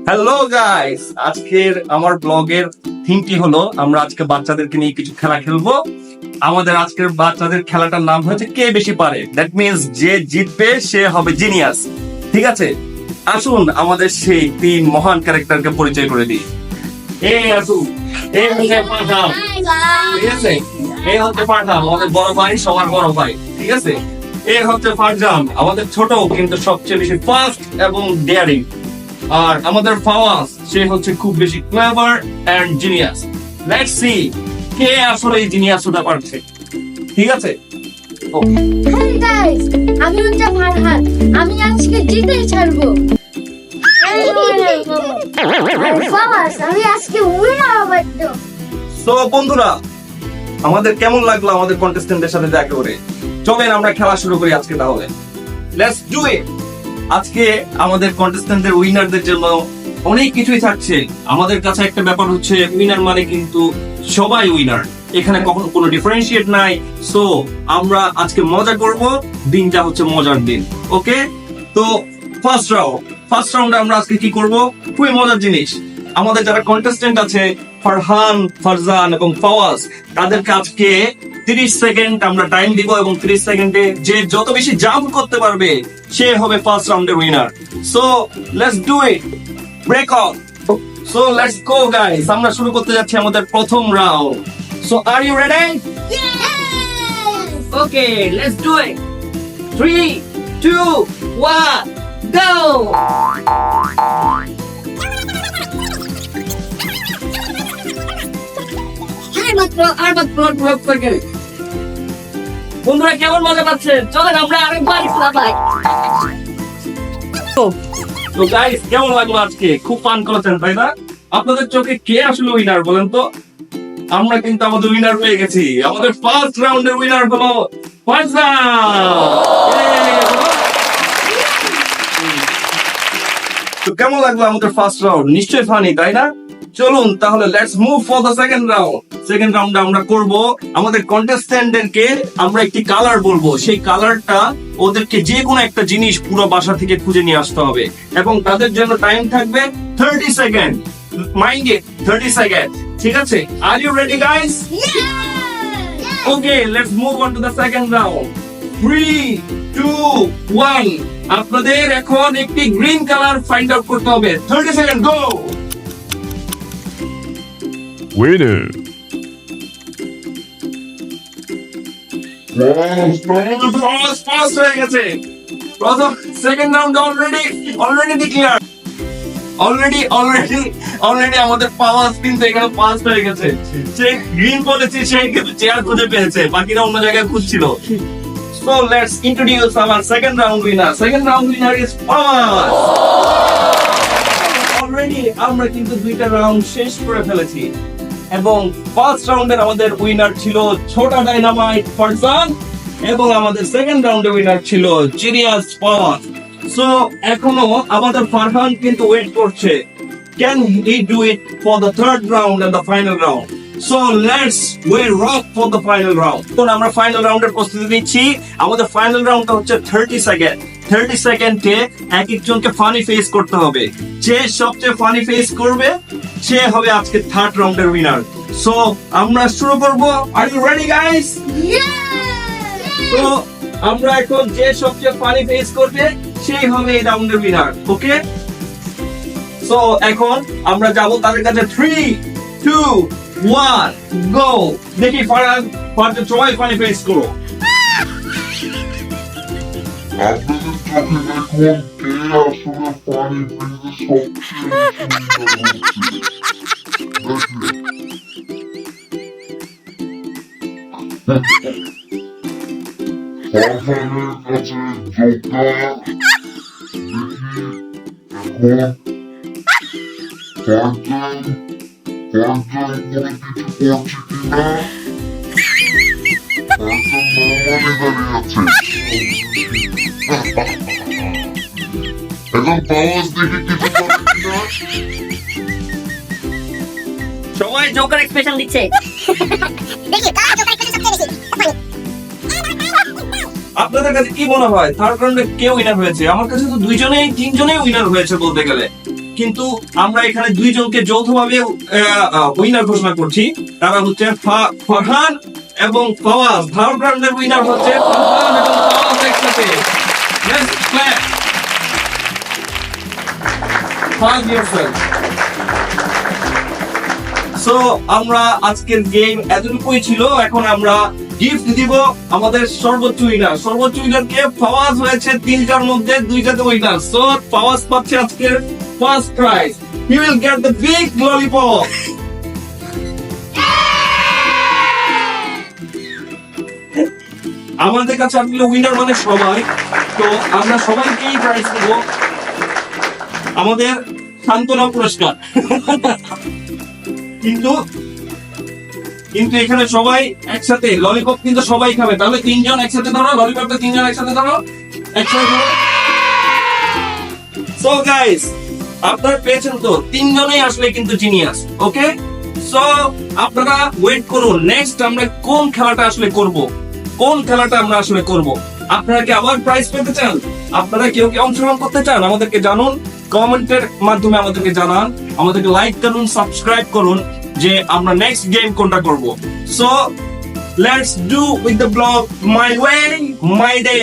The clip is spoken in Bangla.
হ্যালো গাইস, আজকের আমার ব্লগের থিমটি হলো আমরা আজকে বাচ্চাদেরকে নিয়ে কিছু খেলা খেলবো। আমাদের আজকের বাচ্চাদের খেলাটার নাম হচ্ছে কে বেশি পারে। দ্যাট মিন্স যে জিতবে সে হবে জিনিয়াস। ঠিক আছে, আসুন আমাদের সেই তিন মহান ক্যারেক্টারকে পরিচয় করে দিই। এই আসুন, এই হচ্ছে পাঠান। ঠিক আছে, এই হচ্ছে পাঠান, আমাদের বড় ভাই, সবার বড় ভাই। ঠিক আছে, এই হচ্ছে ফারজান, আমাদের ছোট কিন্তু সবচেয়ে বেশি ফাস্ট এবং ডেয়ারিং। আর আমাদের ফাওয়াজ, সে হচ্ছে খুব বেশি clever and genius. Let's see কে আসলে এই জিনিয়াস হতে পারছে। ঠিক আছে, Hey guys, আমি হচ্ছে ফারহান। আমি আজকে জিতেই ছাড়বো। ফাওয়াজ, আমি আজকে উইনার হবো একদম। সো বন্ধুরা, আমাদের কেমন লাগলো আমাদের কন্টেস্টেন্টদের সাথে দেখা করে? চলেন আমরা খেলা শুরু করি আজকে তাহলে। লেটস ডু ইট। আজকে আমাদের কন্টেস্টেন্টদের উইনারদের জন্য অনেক কিছুই থাকছে। আমাদের কাছে একটা ব্যাপার হচ্ছে উইনার মানে কিন্তু সবাই উইনার, এখানে কখনো কোনো ডিফারেন্সিয়েট নাই। সো আমরা আজকে মজা করব, দিনটা হচ্ছে মজার দিন। ওকে, তো ফার্স্ট রাউন্ডে আমরা আজকে কি করব? খুবই মজার জিনিস। আমাদের যারা কন্টেস্টেন্ট আছে ফারহান, ফারজান এবং ফাওয়াজ, তাদেরকে আজকে 30 সেকেন্ড আমরা টাইম দিব এবং 30 সেকেন্ডে যে যত বেশি জাম্প করতে পারবে সে হবে ফার্স্ট রাউন্ডের winner. So let's do it, break on. So let's go guys, আমরা শুরু করতে যাচ্ছি আমাদের প্রথম রাউন্ড। So are you ready? Okay, let's do it. 3 2 1 go. বন্ধুরা কেমন মজা পাচ্ছেন? চলেন আমরা আরেকবার খেলাই। তো গাইস, কেমন লাগলো আজকে? খুব ফান করেছেন তাই না? আপনাদের চোখে কে আসলে উইনার বলেন তো? আমরা কিন্তু আমাদের উইনার পেয়ে গেছি। আমাদের ফার্স্ট রাউন্ডের উইনার হলো ফারজান। তো কেমন লাগলো আমাদের ফার্স্ট রাউন্ড? নিশ্চয়ই ফানি তাই না? চলুন তাহলে let's move for the second round. Second রাউন্ডে আমরা করব আমাদের কন্টেস্ট্যান্টদেরকে আমরা একটি কালার বলবো, সেই কালারটা ওদেরকে যে কোনো একটা জিনিস পুরো বাসা থেকে খুঁজে নিয়ে আসতে হবে এবং তাদের জন্য টাইম থাকবে 30 সেকেন্ড। Mind it, 30 second. ঠিক আছে, are you ready guys? Okay, let's move on to the second round. 3 2 1। আপনাদের এখন একটি গ্রিন কালার ফাইন্ড আউট করতে হবে। 30 সেকেন্ড, গো। Winner. ফার্স্ট হয়ে গেছে। প্রথম second round already declare. Already আমাদের পাওয়ার কিন্তু এখানে ফার্স্ট হয়ে গেছে। সে গ্রিন বলেছে, সে কিন্তু চেয়ার খুঁজে পেয়েছে, বাকিরা অন্য জায়গায় খুঁজছিল। So let's introduce our second round winner. Second round winner is Fawaz. Already আমরা কিন্তু দুইটা রাউন্ড শেষ করে ফেলেছি এবং ফার্স্ট রাউন্ডের আমাদের উইনার ছিল ছোটা ডাইনামাইট ফারজান এবং আমাদের সেকেন্ড রাউন্ডের উইনার ছিল জিনিয়াস ফাওয়াজ। সো এখনো আমাদের ফারহান কিন্তু ওয়েট করছে। Can he do it for the third round and the final round? So let's we rock for the final round. তো আমরা ফাইনাল রাউন্ডের প্রস্তুতি নিচ্ছি। আমাদের ফাইনাল রাউন্ডটা হচ্ছে 30 সেকেন্ড। 30 সেকেন্ডে এক একজনকে ফানি ফেস করতে হবে। যে সবচেয়ে ফানি ফেস করবে সে হবে আজকে থার্ড রাউন্ডের উইনার। সো আমরা শুরু করব। Are you ready guys? তো আমরা এখন যে সবচেয়ে ফানি ফেস করবে সেই হবে এই রাউন্ডের উইনার। ওকে, সো এখন আমরা যাব তাদের কাছে। 3 2 1 গো। দেখি ফারহান সবাই ফানি ফেস করো। আপনাদের চোখে দেখুন কে আসলে ফারহানের কাছে জোকার। দেখি এখন ফারজান কোনো কিছু করছে কিনা। ফারজান নরমালি দাঁড়িয়ে আছে। এখন পাওয়াজ দেখি কিছু করে কিনা। সবাই জোকার এক্সপ্রেশন দিচ্ছে। দেখি কার জোকার এক্সপ্রেশন সবচেয়ে বেশি। আপনাদের কাছে কি মনে হয় থার্ড রাউন্ডে কে উইনার হয়েছে? আমার কাছে তো দুইজনেই তিনজনেই উইনার হয়েছে বলতে গেলে। কিন্তু আমরা এখানে দুইজনকে যৌথভাবে উইনার ঘোষণা করছি। তারা হচ্ছে ফরহান এবং ফওয়াজ। থার্ড রাউন্ডের উইনার হচ্ছে ফরহান এবং ফওয়াজ একসাথে। Let's clap. Hug yourself. So আমরা আজকের গেম এতটুকুই ছিল। এখন আমরা গিফট দিব আমাদের সর্বোচ্চ উইনারকে। ফওয়াজ হয়েছে 3টার মধ্যে 2টাতে উইনার। সো ফওয়াজ পাচ্ছে আজকের first prize. He will get the big lollipop. আমাদের কাছে আসলে উইনার মানে সবাই, তো আমরা সবাইকেই প্রাইজ দেব আমাদের সান্ত্বনা পুরস্কার। কিন্তু এখানে সবাই একসাথে ললিপপ কিন্তু সবাই খাবে। তাহলে 3জন একসাথে ধরো ললিপপটা, 3জন একসাথে ধরো, একসাথে ধরো। সো গাইস, আপনারা পেয়েছেন তো 3জনেই আসলে কিন্তু জিনিয়াস। ওকে, সো আপনারা ওয়েট করুন, নেক্সট আমরা কোন খেলাটা আসলে করব, আপনারা কি আবার প্রাইজ পেতে চান? আপনারা কেউ কি অংশগ্রহণ করতে চান? আমাদেরকে জানুন, কমেন্টের মাধ্যমে আমাদেরকে জানান, আমাদেরকে লাইক করুন, সাবস্ক্রাইব করুন যে আমরা নেক্সট গেম কোনটা করব। So let's do with the blog my way my day.